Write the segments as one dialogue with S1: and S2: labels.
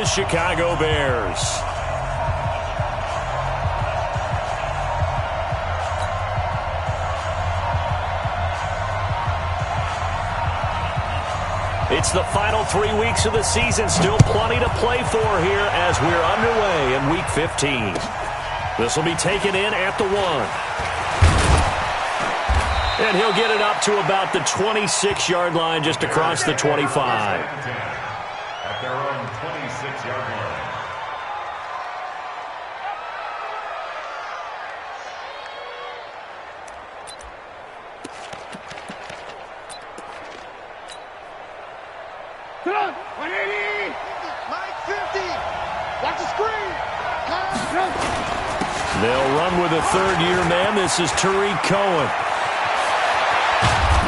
S1: Chicago Bears. It's the final 3 weeks of the season. Still plenty to play for here as we're underway in Week 15. This will be taken in at the 1. And he'll get it up to about the 26-yard line, just across the 25.
S2: At their own 26-yard line.
S3: Come on, 180. Mike 50. Watch the screen.
S1: They'll run with a third-year man. This is Tariq Cohen.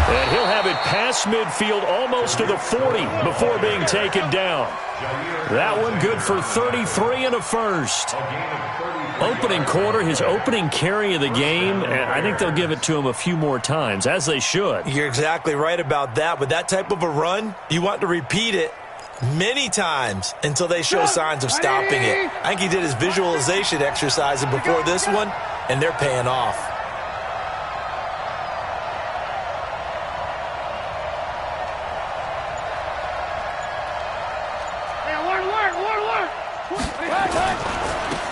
S1: And he'll have it past midfield almost to the 40 before being taken down. That one good for 33 and a first. Opening quarter, his opening carry of the game, and I think they'll give it to him a few more times, as they should.
S4: You're exactly right about that. With that type of a run, you want to repeat it many times until they show signs of stopping it. I think he did his visualization exercises before this one, and they're paying off.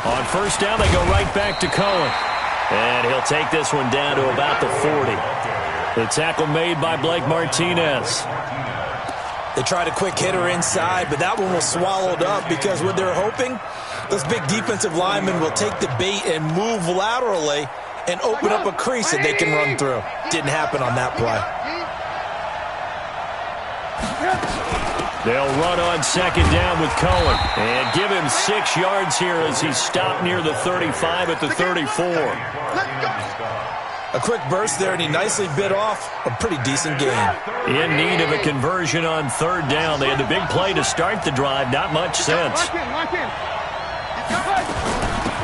S1: On first down, they go right back to Cohen. And he'll take this one down to about the 40. The tackle made by Blake Martinez.
S4: They tried a quick hitter inside, but that one was swallowed up because what they're hoping, those big defensive linemen will take the bait and move laterally and open up a crease that they can run through. Didn't happen on that play.
S1: They'll run on second down with Cohen and give him 6 yards here as he's stopped near the 35 at the 34.
S4: A quick burst there, and he nicely bit off a pretty decent game.
S1: In need of a conversion on third down. They had the big play to start the drive. Not much sense.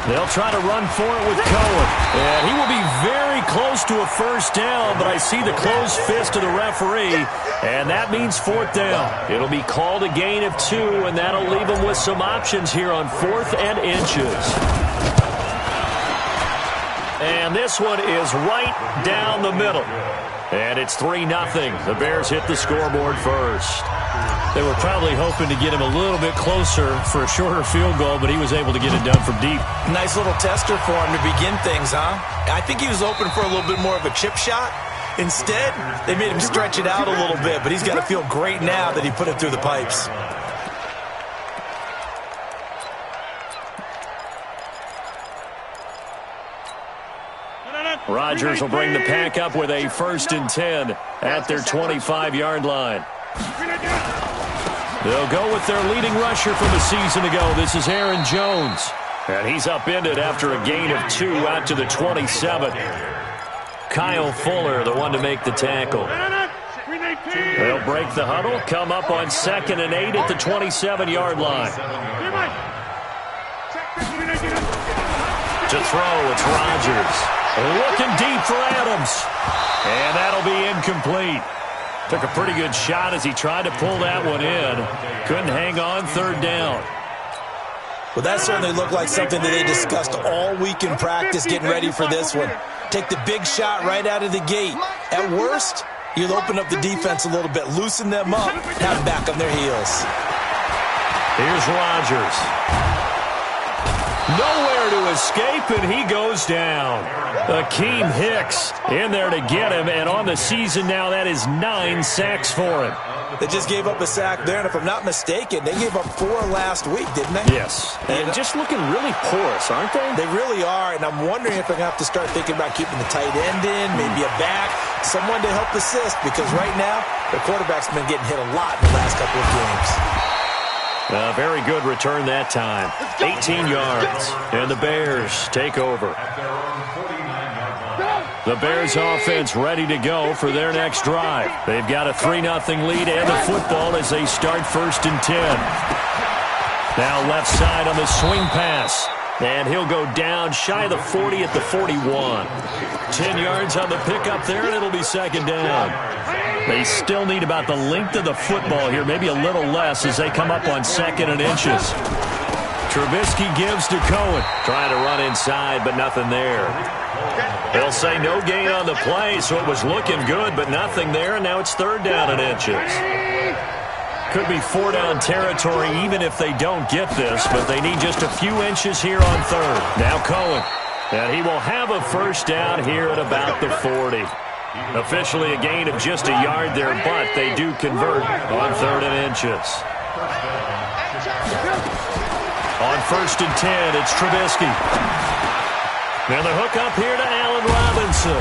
S1: They'll try to run for it with Cohen. And he will be very close to a first down, but I see the closed fist of the referee, and that means fourth down. It'll be called a gain of 2, and that'll leave them with some options here on 4th and inches. And this one is right down the middle. And it's 3-0. The Bears hit the scoreboard first. They were probably hoping to get him a little bit closer for a shorter field goal, but he was able to get it done from deep.
S4: Nice little tester for him to begin things, huh? I think he was hoping for a little bit more of a chip shot. Instead, they made him stretch it out a little bit, but he's got to feel great now that he put it through the pipes.
S1: Rodgers will bring the pack up with a 1st and 10 at their 25-yard line. They'll go with their leading rusher from a season ago. This is Aaron Jones. And he's upended after a gain of 2 out to the 27. Kyle Fuller, the one to make the tackle. They'll break the huddle, come up on 2nd and 8 at the 27-yard line. To throw, it's Rodgers. Looking deep for Adams. And that'll be incomplete. Took a pretty good shot as he tried to pull that one in. Couldn't hang on third down.
S4: Well, that certainly looked like something that they discussed all week in practice getting ready for this one. Take the big shot right out of the gate. At worst, you'll open up the defense a little bit, loosen them up, have them back on their heels.
S1: Here's Rodgers. Nowhere to escape, and he goes down. Akeem Hicks in there to get him, and on the season now, that is 9 sacks for him.
S4: They just gave up a sack there, and if I'm not mistaken, they gave up 4 last week, didn't they?
S1: Yes, and just looking really porous, aren't they?
S4: They really are, and I'm wondering if they're going to have to start thinking about keeping the tight end in, maybe a back, someone to help assist, because right now, the quarterback's been getting hit a lot in the last couple of games.
S1: A very good return that time. 18 yards, and the Bears take over. The Bears offense ready to go for their next drive. They've got a 3-0 lead and the football as they start 1st and 10. Now left side on the swing pass. And he'll go down shy of the 40 at the 41. 10 yards on the pickup there, and it'll be 2nd down. They still need about the length of the football here, maybe a little less as they come up on 2nd and inches. Trubisky gives to Cohen. Trying to run inside, but nothing there. They'll say no gain on the play, so it was looking good, but nothing there, and now it's 3rd down and inches. Could be 4-down territory even if they don't get this, but they need just a few inches here on 3rd. Now Cohen, and he will have a 1st down here at about the 40. Officially a gain of just a yard there, but they do convert on 3rd and inches. On 1st and 10, it's Trubisky. And the hook up here to Allen Robinson.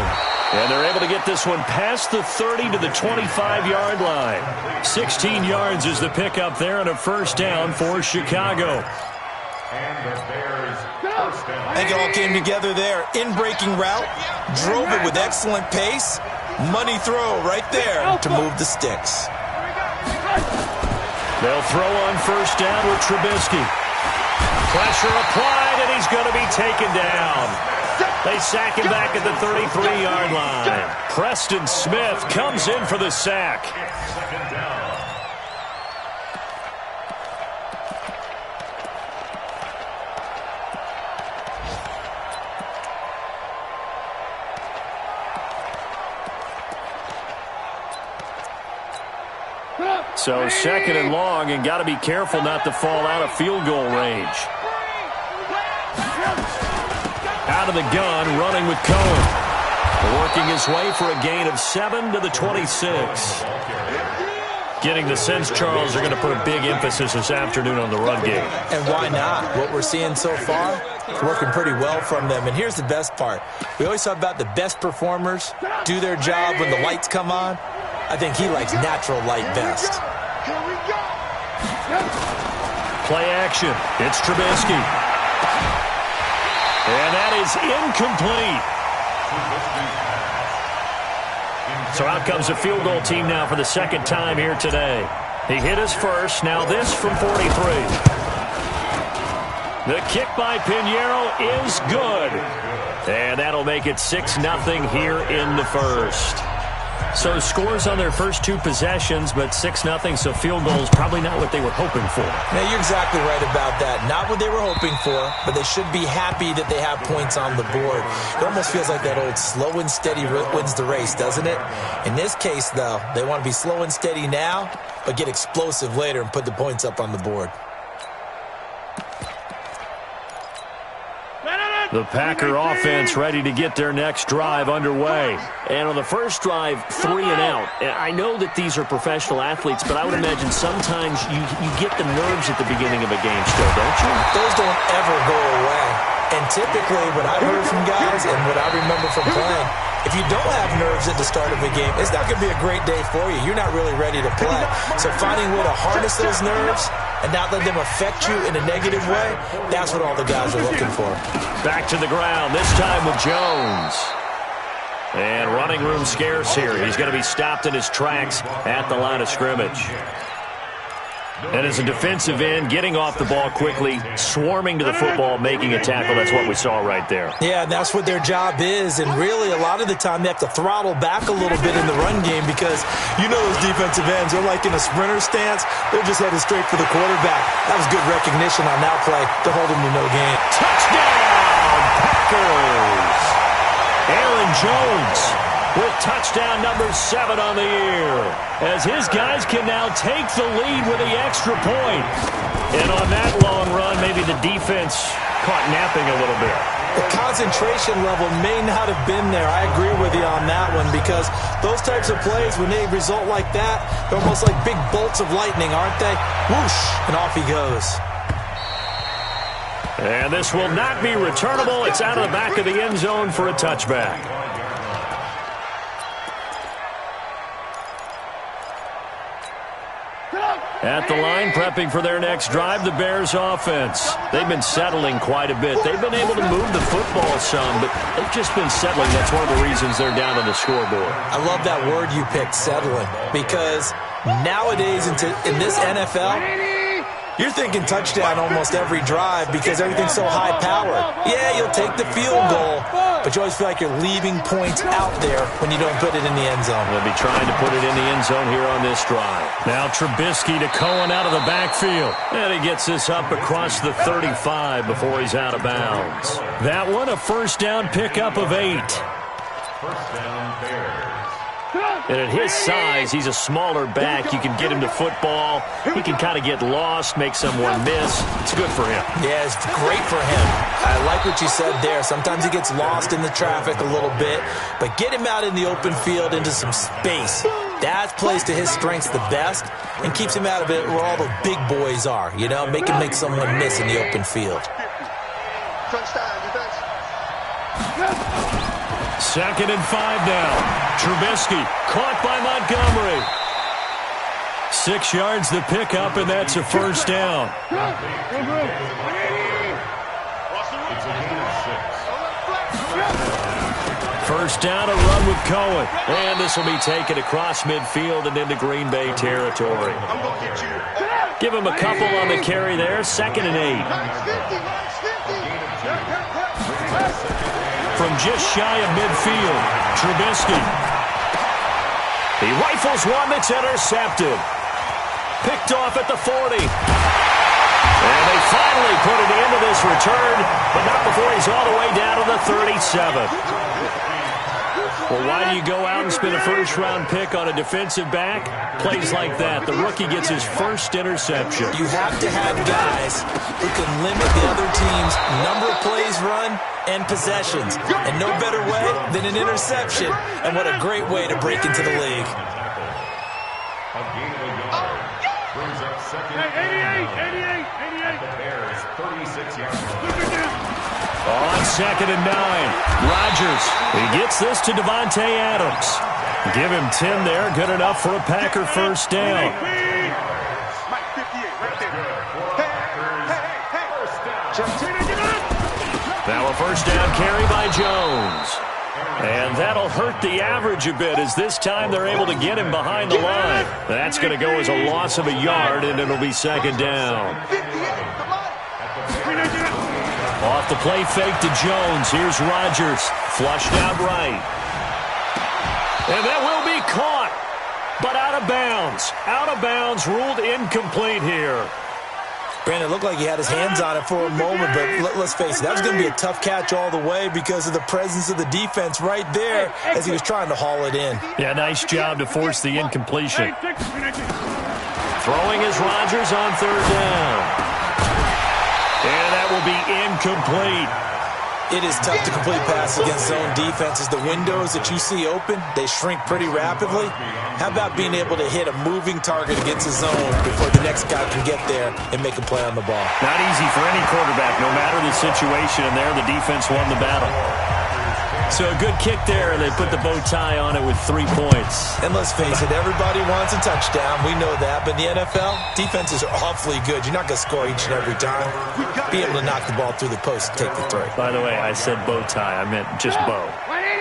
S1: And they're able to get this one past the 30 to the 25-yard line. 16 yards is the pickup there and a 1st down for Chicago.
S4: I think it all came together there. In-breaking route, drove it with excellent pace. Money throw right there to move the sticks.
S1: They'll throw on 1st down with Trubisky. Pressure applied, and he's going to be taken down. They sack him back at the 33-yard line. Preston Smith comes in for the sack. So 2nd and long, and got to be careful not to fall out of field goal range. Out of the gun, running with Cohen. Working his way for a gain of 7 to the 26. Getting the sense, Charles, they're going to put a big emphasis this afternoon on the run game.
S4: And why not? What we're seeing so far, it's working pretty well from them. And here's the best part. We always talk about the best performers do their job when the lights come on. I think he likes natural light best.
S1: Play action. It's Trubisky. And that is incomplete. So out comes the field goal team now for the 2nd time here today. He hit his first. Now this from 43. The kick by Pinheiro is good. And that'll make it 6-0 here in the 1st. So scores on their first 2 possessions, but 6-0, so field goals probably not what they were hoping for.
S4: Now, you're exactly right about that. Not what they were hoping for, but they should be happy that they have points on the board. It almost feels like that old slow and steady wins the race, doesn't it? In this case, though, they want to be slow and steady now, but get explosive later and put the points up on the board.
S1: The Packer offense ready to get their next drive underway. And on the first drive, 3 and out. I know that these are professional athletes, but I would imagine sometimes you get the nerves at the beginning of a game still, don't you?
S4: Those don't ever go away. And typically, what I've heard from guys and what I remember from playing, if you don't have nerves at the start of a game, it's not going to be a great day for you. You're not really ready to play. So finding a way to harness those nerves and not let them affect you in a negative way, that's what all the guys are looking for.
S1: Back to the ground, this time with Jones. And running room scarce here. He's going to be stopped in his tracks at the line of scrimmage. And as a defensive end, getting off the ball quickly, swarming to the football, making a tackle. That's what we saw right there.
S4: Yeah, and that's what their job is. And really, a lot of the time, they have to throttle back a little bit in the run game because you know those defensive ends, they're like in a sprinter stance. They're just headed straight for the quarterback. That was good recognition on that play to hold them to no gain.
S1: Touchdown, Packers! Aaron Jones with touchdown number 7 on the year, as his guys can now take the lead with the extra point. And on that long run, maybe the defense caught napping a little bit.
S4: The concentration level may not have been there. I agree with you on that one because those types of plays, when they result like that, they're almost like big bolts of lightning, aren't they? Whoosh, and off he goes.
S1: And this will not be returnable. It's out of the back of the end zone for a touchback. At the line, prepping for their next drive, the Bears offense. They've been settling quite a bit. They've been able to move the football some, but they've just been settling. That's one of the reasons they're down on the scoreboard.
S4: I love that word you picked, settling, because nowadays in this NFL, You're thinking touchdown almost every drive because everything's so high-powered. Yeah, you'll take the field goal, but you always feel like you're leaving points out there when you don't put it in the end zone.
S1: They'll be trying to put it in the end zone here on this drive. Now Trubisky to Cohen out of the backfield. And he gets this up across the 35 before he's out of bounds. That one, a first down pickup of 8.
S2: First down, Bears.
S1: And at his size, he's a smaller back. You can get him to football. He can kind of get lost, make someone miss. It's good for him.
S4: Yeah, it's great for him. I like what you said there. Sometimes he gets lost in the traffic a little bit, but get him out in the open field into some space. That plays to his strengths the best and keeps him out of it where all the big boys are, you know, make him make someone miss in the open field.
S1: Second and 5 now. Trubisky caught by Montgomery. 6 yards the pickup, and that's a first down. First down, a run with Cohen. And this will be taken across midfield and into Green Bay territory. Give him a couple on the carry there. Second and 8. From just shy of midfield, Trubisky. He rifles one that's intercepted. Picked off at the 40. And they finally put it into this return, but not before he's all the way down to the 37. Well, why do you go out and spend a first-round pick on a defensive back? Plays like that. The rookie gets his first interception.
S4: You have to have guys who can limit the other team's number of plays run and possessions. And no better way than an interception. And what a great way to break into the league.
S2: A gain of a yard. Brings up second. 88. The Bears, 36-yard line.
S1: On second and 9, Rodgers. He gets this to Devontae Adams. Give him 10 there. Good enough for a Packer first down. Now a first down carry by Jones. And that'll hurt the average a bit as this time they're able to get him behind the line. That's going to go as a loss of a yard, and it'll be second down. Off the play fake to Jones. Here's Rodgers. Flushed out right. And that will be caught, but out of bounds. Out of bounds, ruled incomplete here.
S4: Brandon, it looked like he had his hands on it for a moment, but let's face it, that was going to be a tough catch all the way because of the presence of the defense right there as he was trying to haul it in.
S1: Yeah, nice job to force the incompletion. Throwing is Rodgers on third down. And that will be incomplete.
S4: It is tough to complete passes against zone defenses. The windows that you see open, they shrink pretty rapidly. How about being able to hit a moving target against a zone before the next guy can get there and make a play on the ball?
S1: Not easy for any quarterback. No matter the situation in there, the defense won the battle. So a good kick there, and they put the bow tie on it with 3 points.
S4: And let's face it, everybody wants a touchdown. We know that. But in the NFL, defenses are awfully good. You're not going to score each and every time. Be able to knock the ball through the post and take the 3.
S1: By the way, I said bow tie. I meant just bow.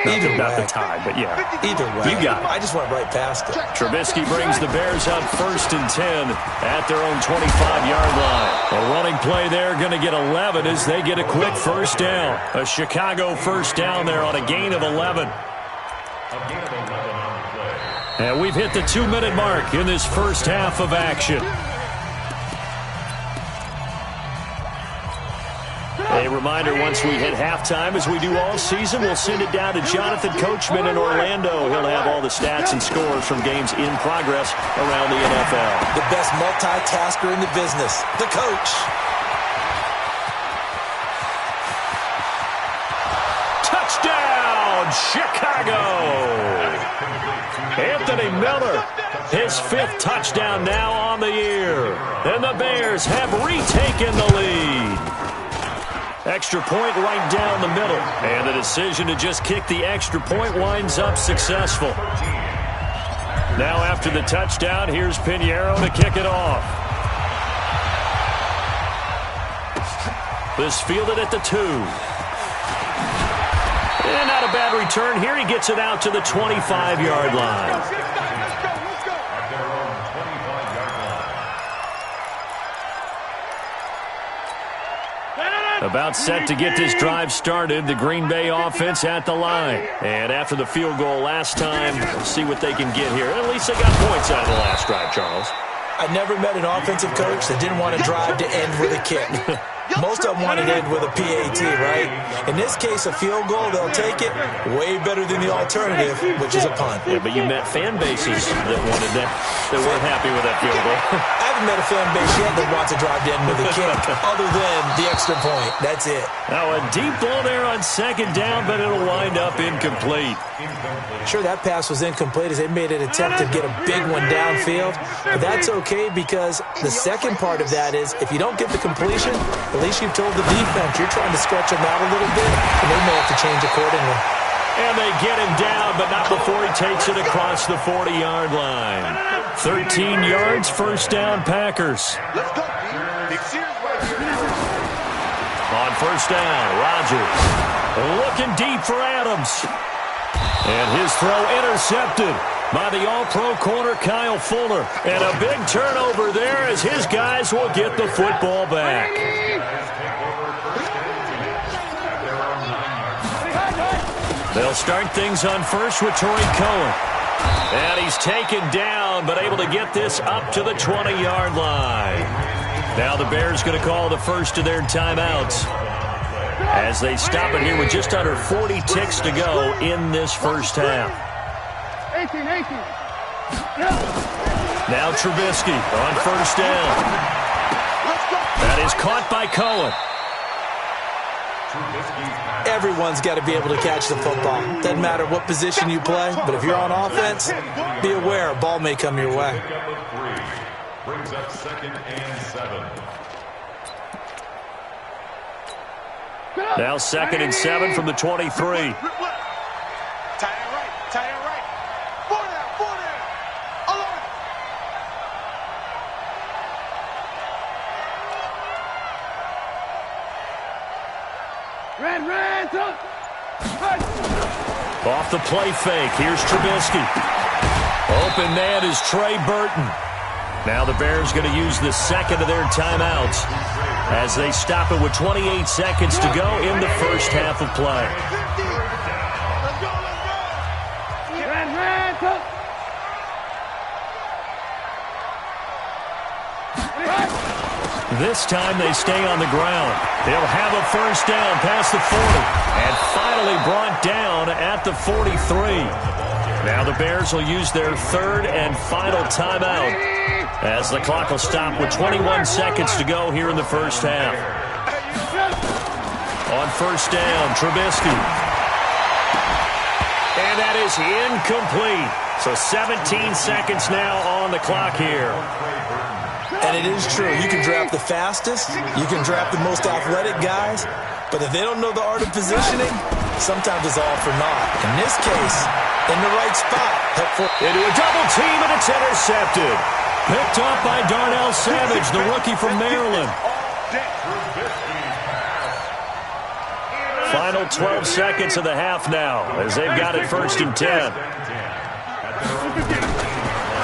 S1: Not the tie, but yeah.
S4: Either way.
S1: You got it.
S4: I just went right past it.
S1: Trubisky brings the Bears up first and 10 at their own 25-yard line. A running play there, going to get 11 as they get a quick first down. A Chicago first down there on a gain of 11. And we've hit the 2-minute mark in this first half of action. A reminder, once we hit halftime, as we do all season, we'll send it down to Jonathan Coachman in Orlando. He'll have all the stats and scores from games in progress around the NFL.
S4: The best multitasker in the business, the coach.
S1: Touchdown, Chicago! Anthony Miller, his 5th touchdown now on the year. And the Bears have retaken the lead. Extra point right down the middle. And the decision to just kick the extra point winds up successful. Now after the touchdown, here's Pinheiro to kick it off. This fielded at the 2. And not a bad return here. He gets it out to the 25-yard line. About set to get this drive started, the Green Bay offense at the line. And after the field goal last time, we'll see what they can get here. At least they got points out of the last drive, Charles.
S4: I never met an offensive coach that didn't want to drive to end with a kick. Most of them want to end with a PAT, right? In this case, a field goal, they'll take it way better than the alternative, which is a punt.
S1: Yeah, but you met fan bases that wanted that, that weren't happy with that field goal.
S4: I haven't met a fan base yet that wants to drive to end with a kick, other than the extra point. That's it.
S1: Now, a deep ball there on second down, but it'll wind up incomplete.
S4: Sure, that pass was incomplete as they made an attempt to get a big one downfield. But that's okay because the second part of that is if you don't get the completion, at least you've told the defense you're trying to stretch them out a little bit, and they may have to change accordingly.
S1: And they get him down, but not before he takes it across the 40-yard line. 13 yards, first down, Packers.
S3: Let's go, Big Sears right here.
S1: On first down, Rodgers looking deep for Adams. And his throw intercepted by the all-pro corner, Kyle Fuller. And a big turnover there as his guys will get the football back. They'll start things on first with Torrey Cohen. And he's taken down, but able to get this up to the 20-yard line. Now the Bears going to call the first of their timeouts as they stop it here with just under 40 ticks to go in this first half.
S3: 18.
S1: Now Trubisky on first down. That is caught by Cohen.
S4: Everyone's got to be able to catch the football. Doesn't matter what position you play, but if you're on offense, be aware a ball may come your way.
S2: Brings up 2nd and 7.
S1: Now 2nd and 7 from the 23.
S3: Tie it right. 4 down. Alone. Red,
S1: Off the play fake. Here's Trubisky. Open man is Trey Burton. Now the Bears going to use the second of their timeouts as they stop it with 28 seconds to go in the first half of play. This time they stay on the ground. They'll have a first down past the 40 and finally brought down at the 43. Now the Bears will use their third and final timeout as the clock will stop with 21 seconds to go here in the first half. On first down, Trubisky. And that is incomplete. So 17 seconds now on the clock here.
S4: And it is true. You can draft the fastest. You can draft the most athletic guys. But if they don't know the art of positioning, sometimes it's all for naught. In this case, in the right spot.
S1: Into a double team, and it's intercepted. Picked up by Darnell Savage, the rookie from Maryland. Final 12 seconds of the half now as they've got it 1st and 10.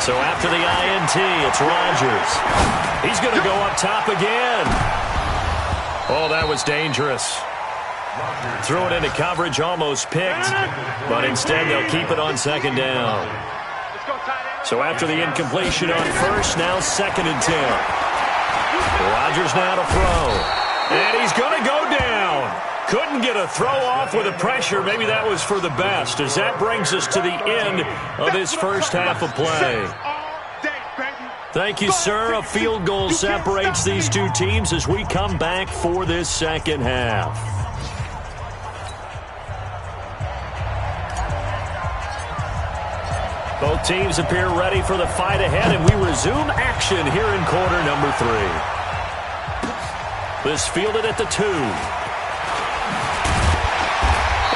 S1: So after the INT, it's Rodgers. He's going to go up top again. Oh, that was dangerous. Threw it into coverage, almost picked, but instead they'll keep it on second down. So after the incompletion on first, now 2nd and 10. Rodgers now to throw. And he's going to go down. Couldn't get a throw off with the pressure. Maybe that was for the best, as that brings us to the end of this first half of play. Thank you, sir. A field goal separates these two teams as we come back for this second half. Both teams appear ready for the fight ahead, and we resume action here in quarter number 3. This fielded at the 2.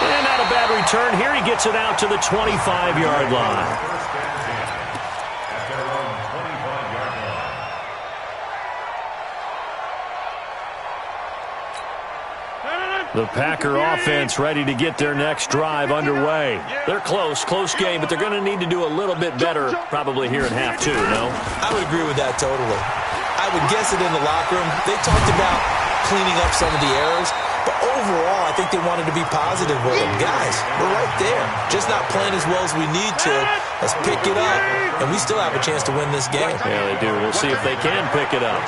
S1: And not a bad return here. He gets it out to the 25-yard line. The Packer offense ready to get their next drive underway. They're close game, but they're going to need to do a little bit better probably here in half 2, no?
S4: I would agree with that totally. I would guess it in the locker room. They talked about cleaning up some of the errors. But overall, I think they wanted to be positive with them. Guys, we're right there. Just not playing as well as we need to. Let's pick it up, and we still have a chance to win this game.
S1: Yeah, they do. We'll see if they can pick it up.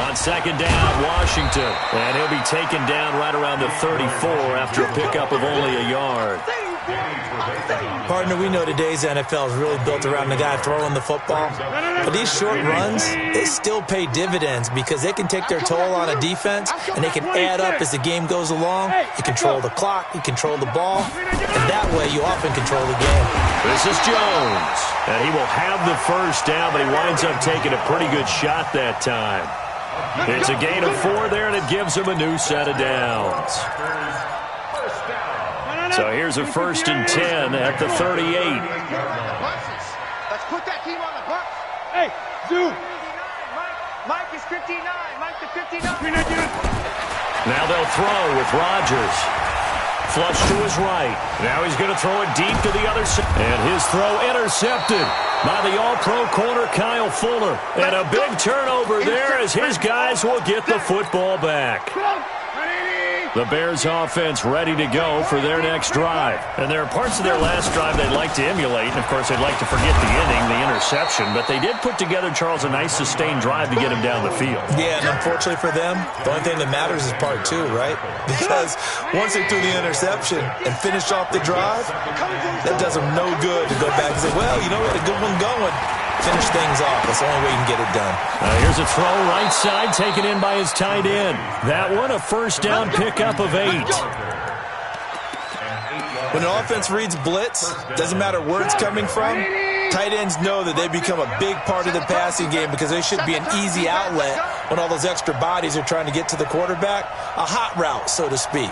S1: On second down, Washington. And he'll be taken down right around the 34 after a pickup of only a yard.
S4: Partner, we know today's NFL is really built around the guy throwing the football. But these short runs, they still pay dividends because they can take their toll on a defense, and they can add up as the game goes along. You control the clock, you control the ball, and that way you often control the game.
S1: This is Jones. And he will have the first down, but he winds up taking a pretty good shot that time. It's a gain of 4 there, and it gives him a new set of downs. So here's a 1st and 10 at the 38.
S3: Let's put that team on the bus. Hey, Zoo. Mike is 59. Mike the 59.
S1: Now they'll throw with Rodgers. Flush to his right. Now he's going to throw it deep to the other side. And his throw intercepted by the all-pro corner Kyle Fuller. And a big turnover there as his guys will get the football back. The Bears offense ready to go for their next drive. And there are parts of their last drive they'd like to emulate. And, of course, they'd like to forget the inning, the interception. But they did put together, Charles, a nice sustained drive to get him down the field.
S4: Yeah, and unfortunately for them, the only thing that matters is part 2, right? Because once they threw the interception and finished off the drive, that does them no good to go back and say, well, you know, we had a good one going. Finish things off. That's the only way you can get it done.
S1: Here's a throw right side taken in by his tight end. That one a first down pickup of 8.
S4: When an offense reads blitz, doesn't matter where it's coming from, tight ends know that they become a big part of the passing game because they should be an easy outlet when all those extra bodies are trying to get to the quarterback. A hot route, so to speak.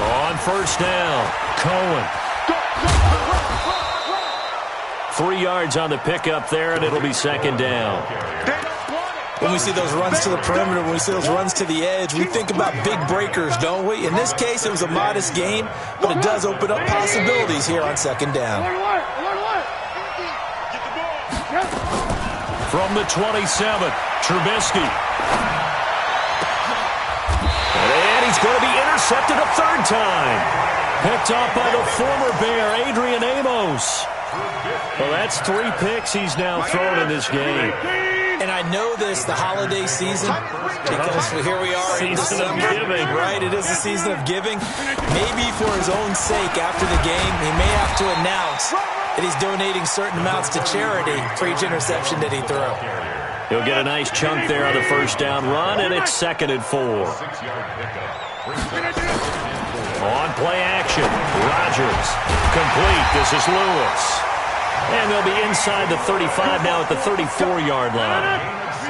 S1: On first down, Cohen. 3 yards on the pickup there, and it'll be second down.
S4: When we see those runs to the perimeter, when we see those runs to the edge, we think about big breakers, don't we? In this case, it was a modest game, but it does open up possibilities here on second down.
S1: From the 27, Trubisky. And he's going to be intercepted a 3rd time. Picked off by the former Bear, Adrian Amos. Well, that's 3 picks he's now thrown in this game.
S4: And I know this, the holiday season, because here we are in December, right? It is the season of giving. Maybe for his own sake, after the game, he may have to announce that he's donating certain amounts to charity for each interception that he threw.
S1: He'll get a nice chunk there on the first down run, and it's 2nd and 4. On play action, Rodgers. Complete. This is Lewis. And they'll be inside the 35 now at the 34-yard line.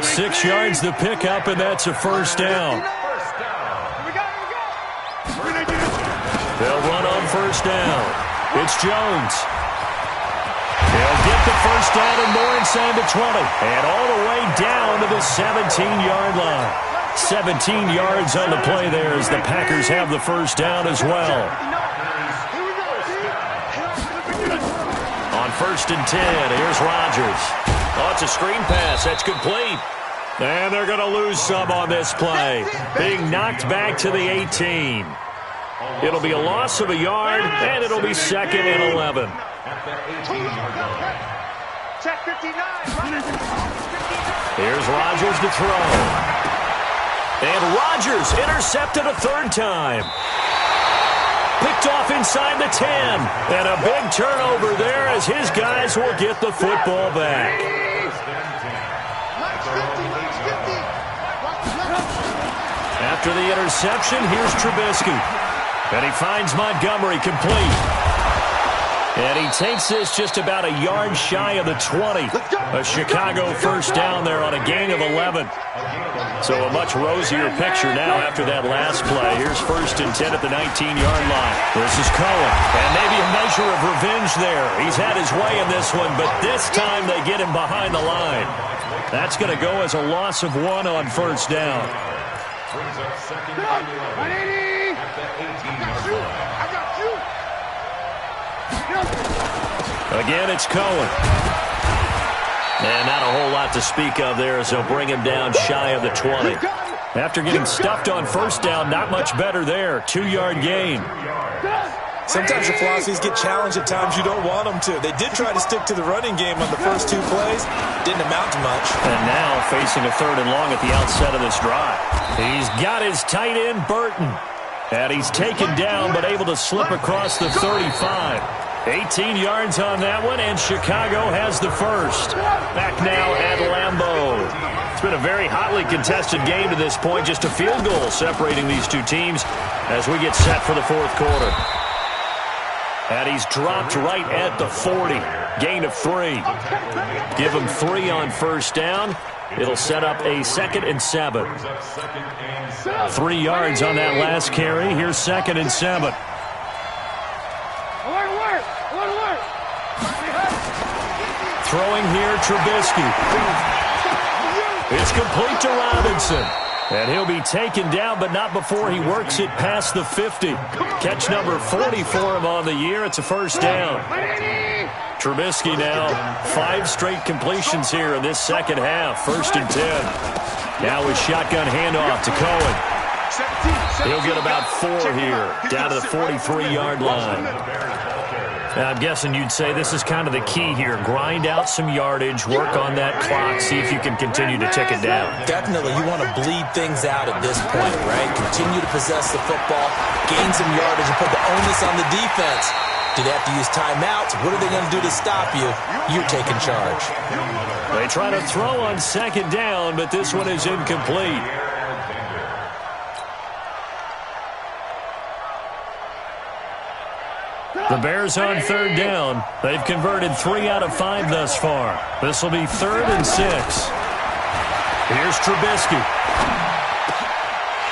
S1: 6 yards to pick up, and that's a first down. They'll run on first down. It's Jones. He'll get the first down and more inside the 20. And all the way down to the 17-yard line. 17 yards on the play there as the Packers have the first down as well. On 1st and 10, here's Rodgers. Oh, it's a screen pass. That's complete. And they're going to lose some on this play. Being knocked back to the 18. It'll be a loss of a yard, and it'll be 2nd and 11. Here's Rodgers to throw. And Rodgers intercepted a 3rd time. Picked off inside the 10. And a big turnover there as his guys will get the football back. After the interception, here's Trubisky. And he finds Montgomery complete. And he takes this just about a yard shy of the 20. A Chicago first down there on a gain of 11. So a much rosier picture now after that last play. Here's 1st and 10 at the 19-yard line. This is Cohen. And maybe a measure of revenge there. He's had his way in this one, but this time they get him behind the line. That's going to go as a loss of 1 on first down. Again, it's Cohen. And not a whole lot to speak of there as they'll bring him down shy of the 20. After getting stuffed on first down, not much better there. 2-yard gain.
S4: Sometimes your philosophies get challenged at times you don't want them to. They did try to stick to the running game on the first 2 plays. Didn't amount to much.
S1: And now facing a 3rd and long at the outset of this drive. He's got his tight end, Burton. And he's taken down but able to slip across the 35. 18 yards on that one, and Chicago has the first. Back now at Lambeau. It's been a very hotly contested game to this point. Just a field goal separating these two teams as we get set for the 4th quarter. And he's dropped right at the 40. Gain of 3. Give him 3 on first down. It'll set up a 2nd and 7. 3 yards on that last carry. Here's 2nd and 7. Throwing here, Trubisky. It's complete to Robinson. And he'll be taken down, but not before he works it past the 50. Catch number 40 for him on the year. It's a first down. Trubisky now 5 straight completions here in this second half. 1st and 10. Now with shotgun handoff to Cohen. He'll get about 4 here, down to the 43-yard line. Now, I'm guessing you'd say this is kind of the key here. Grind out some yardage, work on that clock, see if you can continue to tick it down.
S4: Definitely. You want to bleed things out at this point, right? Continue to possess the football, gain some yardage, and put the onus on the defense. Do they have to use timeouts? What are they going to do to stop you? You're taking charge.
S1: They try to throw on 2nd down, but this one is incomplete. The Bears on 3rd down. They've converted 3 out of 5 thus far. This will be 3rd and 6. Here's Trubisky.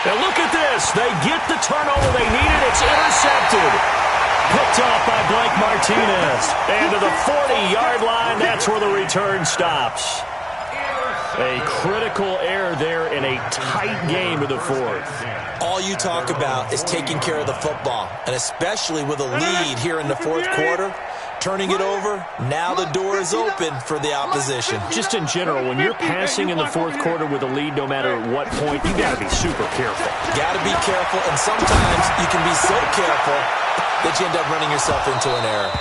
S1: And look at this. They get the turnover they needed. It's intercepted. Picked off by Blake Martinez. And to the 40-yard line, that's where the return stops. A critical error there in a tight game of the 4th.
S4: All you talk about is taking care of the football, and especially with a lead here in the 4th quarter, turning it over, now the door is open for the opposition.
S1: Just in general, when you're passing in the 4th quarter with a lead, no matter what point, you got to be super careful.
S4: Got to be careful, and sometimes you can be so careful that you end up running yourself into an error.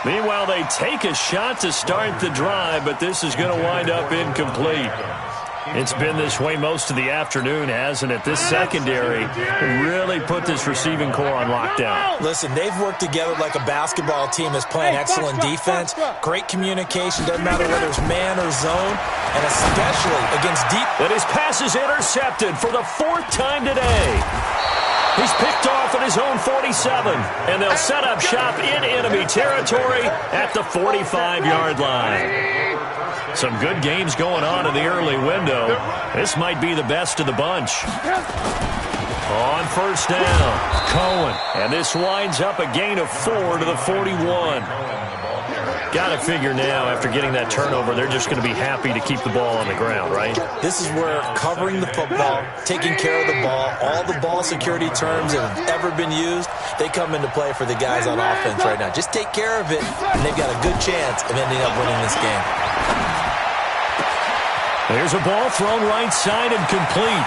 S1: Meanwhile, they take a shot to start the drive, but this is going to wind up incomplete. It's been this way most of the afternoon, hasn't it? This secondary really put this receiving core on lockdown.
S4: Listen, they've worked together like a basketball team that's playing excellent defense. Great communication, doesn't matter whether it's man or zone, and especially against deep.
S1: And his pass is intercepted for the 4th time today. He's picked off at his own 47, and they'll set up shop in enemy territory at the 45-yard line. Some good games going on in the early window. This might be the best of the bunch. On first down, Cohen. And this winds up a gain of 4 to the 41. Got to figure now, after getting that turnover, they're just going to be happy to keep the ball on the ground, right?
S4: This is where covering the football, taking care of the ball, all the ball security terms that have ever been used, they come into play for the guys on offense right now. Just take care of it, and they've got a good chance of ending up winning this game.
S1: There's a ball thrown right side and complete.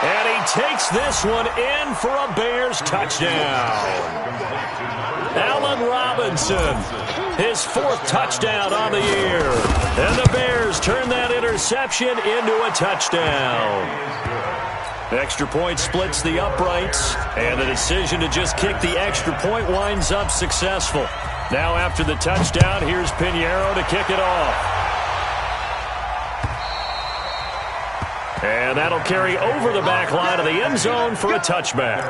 S1: And he takes this one in for a Bears touchdown. Allen Robinson, his 4th touchdown on the year. And the Bears turn that interception into a touchdown. Extra point splits the uprights, and the decision to just kick the extra point winds up successful. Now after the touchdown, here's Pinheiro to kick it off. And that'll carry over the back line of the end zone for a touchback.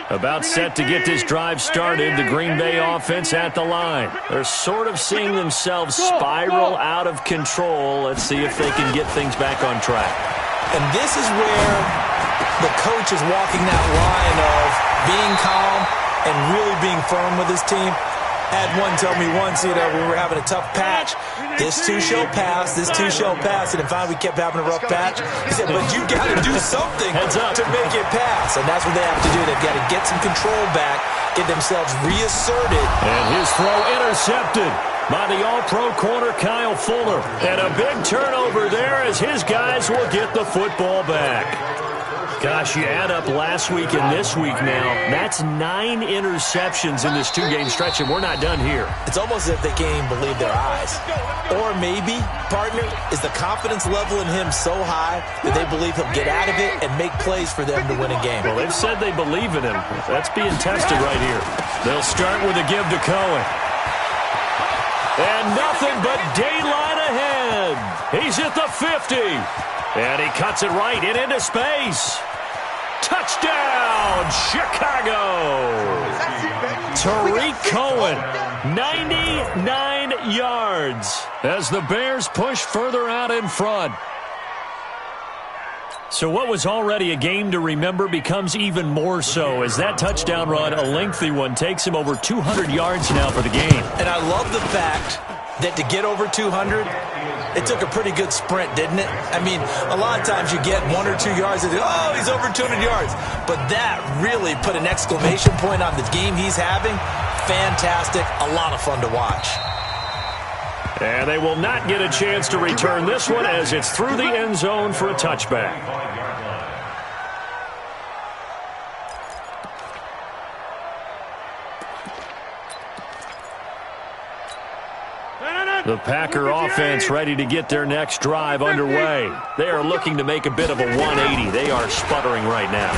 S1: About set to get this drive started, the Green Bay offense at the line. They're sort of seeing themselves spiral out of control. Let's see if they can get things back on track.
S4: And this is where the coach is walking that line of being calm and really being firm with his team. Had one tell me once, when we were having a tough patch, this too shall pass, this too shall pass. And finally we kept having a rough patch. He said, but you got to do something to make it pass. And that's what they have to do. They've got to get some control back, get themselves reasserted.
S1: And his throw intercepted by the all-pro corner, Kyle Fuller. And a big turnover there as his guys will get the football back. Gosh, you add up last week and this week now, that's 9 interceptions in this two-game stretch, and we're not done here.
S4: It's almost as if they can't even believe their eyes. Or maybe, partner, is the confidence level in him so high that they believe he'll get out of it and make plays for them to win a game.
S1: Well, they've said they believe in him. That's being tested right here. They'll start with a give to Cohen. And nothing but daylight ahead. He's at the 50. And he cuts it right into space. Touchdown, Chicago! Tariq Cohen, 99 yards as the Bears push further out in front. So what was already a game to remember becomes even more so as that touchdown run, a lengthy one, takes him over 200 yards now for the game.
S4: And I love the fact that to get over 200, it took a pretty good sprint, didn't it? I mean, a lot of times you get 1 or 2 yards and oh, he's over 200 yards. But that really put an exclamation point on the game he's having. Fantastic. A lot of fun to watch.
S1: And they will not get a chance to return this one as it's through the end zone for a touchback. The Packer offense ready to get their next drive underway. They are looking to make a bit of a 180. They are sputtering right now.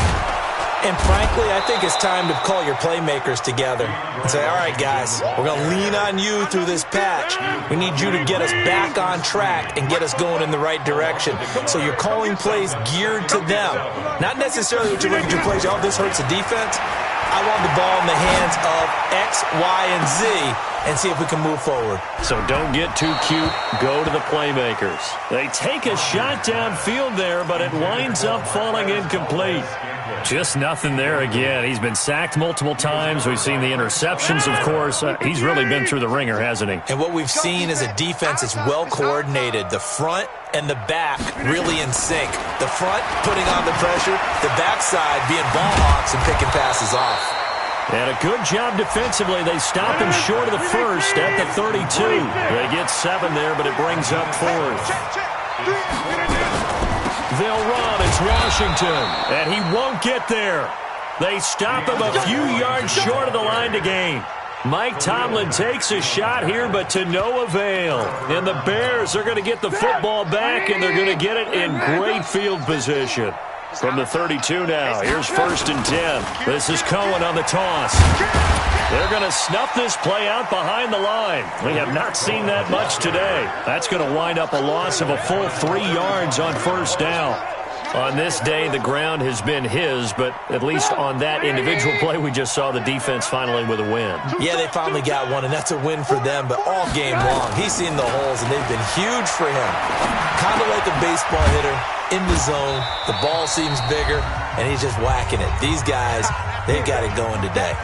S4: And frankly, I think it's time to call your playmakers together and say, all right, guys, we're going to lean on you through this patch. We need you to get us back on track and get us going in the right direction. So you're calling plays geared to them. Not necessarily what you look at your plays, oh, this hurts the defense. I want the ball in the hands of X, Y, and Z and see if we can move forward.
S1: So don't get too cute. Go to the playmakers. They take a shot downfield there, but it winds up falling incomplete. Just nothing there again. He's been sacked multiple times. We've seen the interceptions, of course. He's really been through the ringer, hasn't he?
S4: And what we've seen is a defense that's well coordinated. The front and the back really in sync. The front putting on the pressure, the backside being ball hawks and picking passes off.
S1: And a good job defensively. They stop him short of the first at the 32. They get 7 there, but it brings up 4th. They'll run. It's Washington, and he won't get there. They stop him a few yards short of the line to gain. Mike Tomlin takes a shot here, but to no avail. And the Bears are going to get the football back, and they're going to get it in great field position. From the 32 now, here's 1st and 10. This is Cohen on the toss. They're going to snuff this play out behind the line. We have not seen that much today. That's going to wind up a loss of a full 3 yards on 1st down. On this day, the ground has been his, but at least on that individual play, we just saw the defense finally with a win.
S4: Yeah, they finally got one, and that's a win for them, but all game long, he's seen the holes, and they've been huge for him. Kind of like a baseball hitter in the zone. The ball seems bigger, and he's just whacking it. These guys, they've got it going today.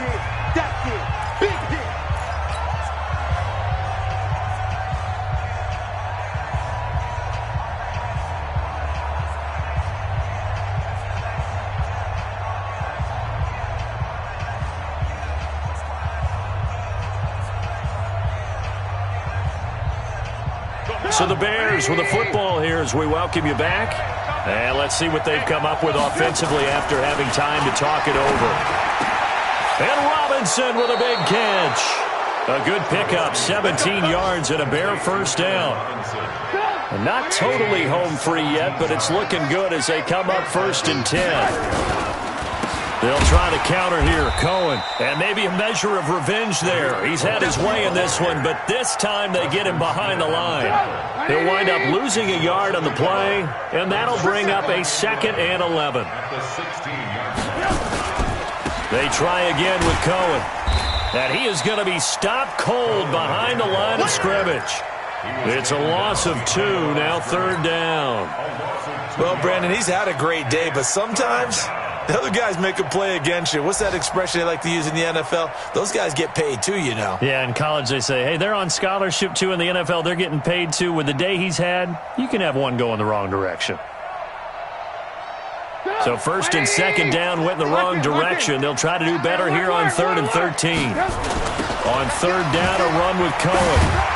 S1: So the Bears with the football here as we welcome you back. And let's see what they've come up with offensively after having time to talk it over. And Robinson with a big catch. A good pickup, 17 yards and a Bear 1st down. And not totally home free yet, but it's looking good as they come up 1st and 10. They'll try to counter here, Cohen. And maybe a measure of revenge there. He's had his way in this one, but this time they get him behind the line. He'll wind up losing a yard on the play, and that'll bring up a 2nd and 11. They try again with Cohen. And he is going to be stopped cold behind the line of scrimmage. It's a loss of 2, now 3rd down.
S4: Well, Brandon, he's had a great day, but sometimes The other guys make a play against you. What's that expression they like to use in the NFL? Those guys get paid too, you know.
S1: Yeah, in college they say, hey, they're on scholarship too. In the NFL, they're getting paid too. With the day he's had, you can have one go in the wrong direction. So first and second down went in the wrong direction. They'll try to do better here on 3rd and 13. On 3rd down, a run with Cohen.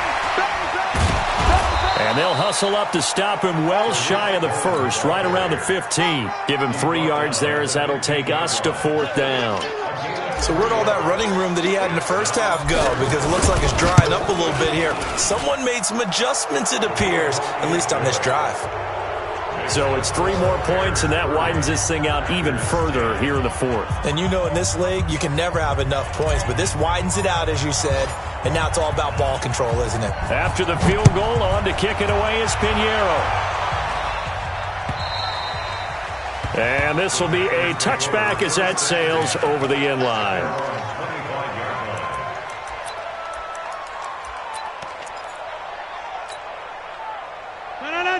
S1: And they'll hustle up to stop him well shy of the first, right around the 15. Give him 3 yards there as that'll take us to 4th down.
S4: So where'd all that running room that he had in the first half go? Because it looks like it's drying up a little bit here. Someone made some adjustments, it appears, at least on this drive.
S1: So it's 3 more points, and that widens this thing out even further here in the 4th.
S4: And you know in this league, you can never have enough points, but this widens it out, as you said, and now it's all about ball control, isn't it?
S1: After the field goal, on to kick it away is Pinheiro. And this will be a touchback as that sails over the end line.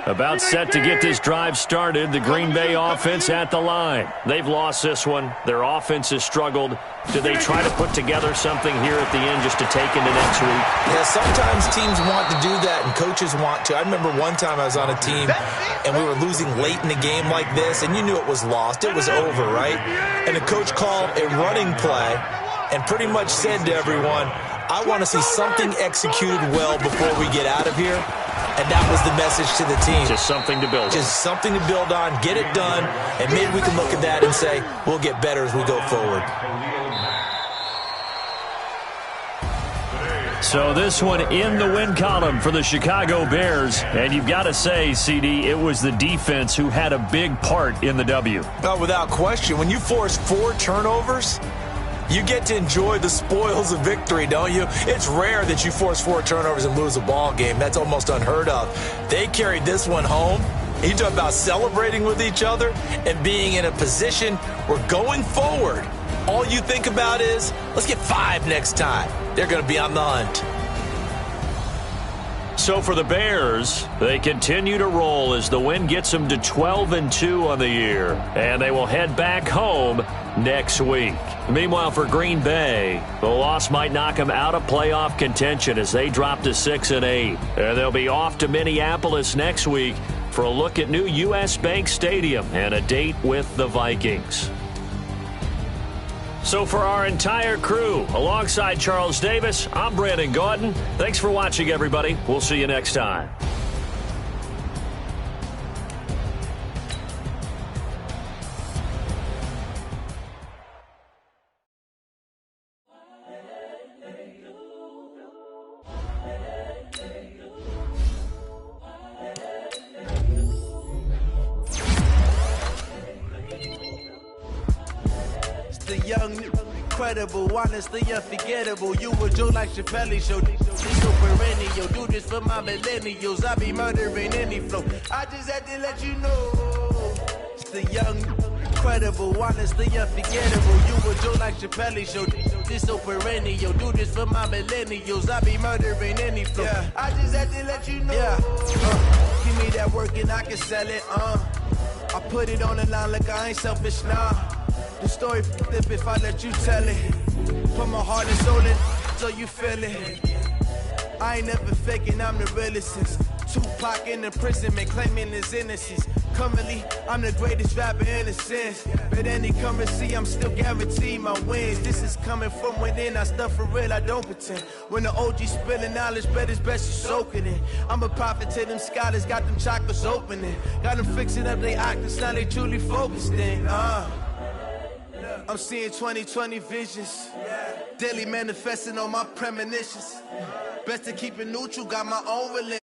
S1: About set to get this drive started. The Green Bay offense at the line. They've lost this one. Their offense has struggled. Do they try to put together something here at the end just to take into next week?
S4: Yeah, sometimes teams want to do that and coaches want to. I remember one time I was on a team and we were losing late in a game like this, and you knew it was lost. It was over, right? And the coach called a running play and pretty much said to everyone, I want to see something executed well before we get out of here. And that was the message to the team.
S1: Just something to build on.
S4: Just something to build on, get it done, and maybe we can look at that and say, we'll get better as we go forward.
S1: So this one in the win column for the Chicago Bears. And you've got to say, CD, it was the defense who had a big part in the W.
S4: No, without question. When you force 4 turnovers, you get to enjoy the spoils of victory, don't you? It's rare that you force 4 turnovers and lose a ball game. That's almost unheard of. They carried this one home. You talk about celebrating with each other and being in a position where going forward, all you think about is, let's get 5 next time. They're going to be on the hunt.
S1: So for the Bears, they continue to roll as the win gets them to 12-2 on the year. And they will head back home next week. Meanwhile, for Green Bay, the loss might knock them out of playoff contention as they drop to 6-8. And they'll be off to Minneapolis next week for a look at new U.S. Bank Stadium and a date with the Vikings. So for our entire crew, alongside Charles Davis, I'm Brandon Gaudin. Thanks for watching, everybody. We'll see you next time.
S5: Incredible, honestly unforgettable. You a joke like Chappelle Show. So perennial, do this for my millennials. I be murdering any flow. I just had to let you know. It's the young, incredible, honestly unforgettable. You a joke like Chappelle Show. This so perennial, do this for my millennials. I be murdering any flow. Yeah. I just had to let you know. Yeah. Give me that work and I can sell it. I put it on the line like I ain't selfish, nah. The story flip if I let you tell it. Put my heart and soul in so you feel it. I ain't never faking, I'm the realest since Tupac in the prison, man, claiming his innocence. Currently, I'm the greatest rapper in a sense. But any currency, I'm still guaranteed my wins. This is coming from within, I stuff for real, I don't pretend. When the OG spilling knowledge, bet it's best you soak it in. I'm a prophet to them scholars, got them chakras opening. Got them fixing up they octaves, now they truly focused in. I'm seeing 2020 visions. Daily manifesting on my premonitions. Best to keep it neutral, got my own religion.